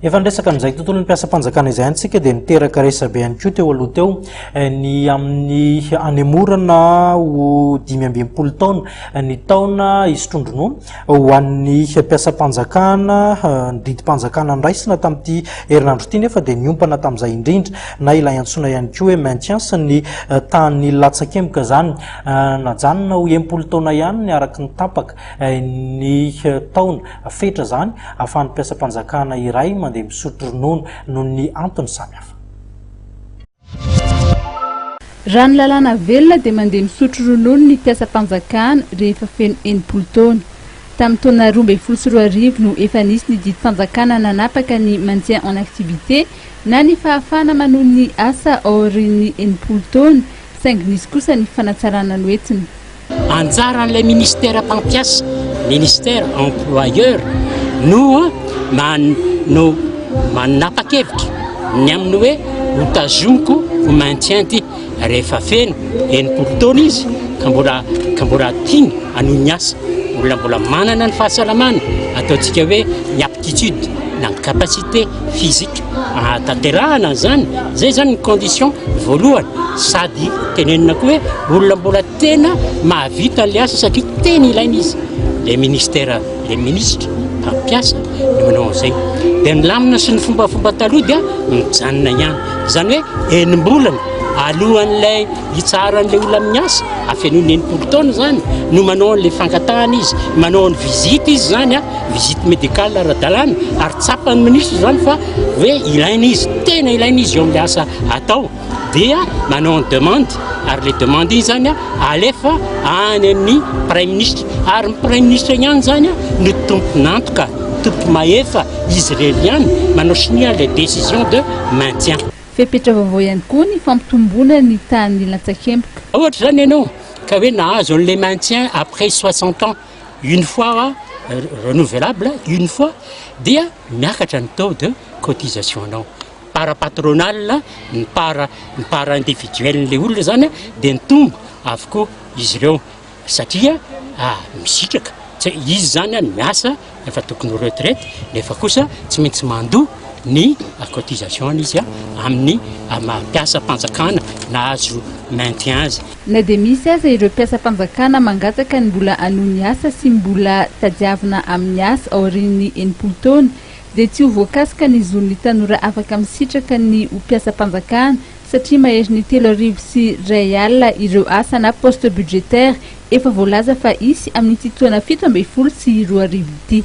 Efa ndresaka amin'izay tontolon'ny mpiasam-panjakana izay antsika dia niteraka resabe ihany koa teo aloha teo ny amin'ny anemorana ho 520 taona ny taona isotrondronoana ho an'ny mpiasam-panjakana ndidim-panjakana nraisina tamin'ity herinandro ity nefa dia niompana tamin'izay indrindra na ilay antsoina ihany koa hoe maintenance ny tany latsakemboka zany najanona ho 80 taona ihany ny araky ny tapaka ny taona fetra zany ahafahan'ny mpiasam-panjakana iray mandeha misotro ronono noho ny antony samihafa. Raha ny lalàna velona dia mandeha misotro ronono ny mpiasam-panjakana rehefa feno 80 taona. Tamin'ny taona 2014 no efa nisy ny didim-panjakana nanapaka ny maintien en activité na ny fahafahana manohy ny asa aorian'ny 80 taona saingy nisy kosa ny fanatsarana noentiny. Anjaran'ilay ministère mpampiasa, ministère employeur no manapa-kevitra ny amin'ny hoe ho tazomiko ho maintien ty rehefa feno 80 taona izy ka mbola tiany anohy ny asa mbola manana ny fahasalamana ataontsika hoe ny aptitude na ny capacité physique tanterahana zany zay zany ny condition voalohany sady tenenina koa hoe olona mbola tena mahavita le asa satria tena ilaina izy le ministère le ministre mpampiasa no manao zay dia ny lamina sy ny fombafomba taloha dia mijanona ihany zany hoe enim-bolana alohan'ilay hitsaran'ilay olona amin'ny asa afenony 80 taona zany no manao an'ilay fangatahana izy manao ny visite izy zany visite médicale ara-dalàna ary tsapany ministre zany fa hoe ilaina izy tena ilaina izy eo amin'ilay asa atao dia manao ny demande ary le demande izy zany alefa any amin'ny premier ministre ary ny premier ministre ihany zany no tompon'antoka tompo maefa izy reny ihany manao sinia les décisions de maintien. Fepetra vaovao ihany koa ny fampitombona ny tany latsakemboka. Ohatra zany ianao ka hoe nahazo an'le maintien après 60 ans une fois renouvelable une fois dia miakatra ny taux de cotisation anao para patronal ny para individuel le olona zany dia nitombo avokoa izy ireo satria misitraka izy zany miasa efa tokony retraite nefa kosa tsy maintsy mandoa ny cotisation izy amin'ny mpiasam-panjakana na azo maintien azy. Na dia misy aza ireo mpiasam-panjakana mangataka ny mbola anohy ny asa sy mbola tadiavina amin'ny asa aorian'ny 80 taona dia tsy ho voakasika ny zon'ny tanora afaka misitraka ny mpiasam-panjakana satria mahery ny 3,2 ireo asa na poste budgétaire efa voalaza fa isy amin'ny titoana 17 sy 2 arivo ity.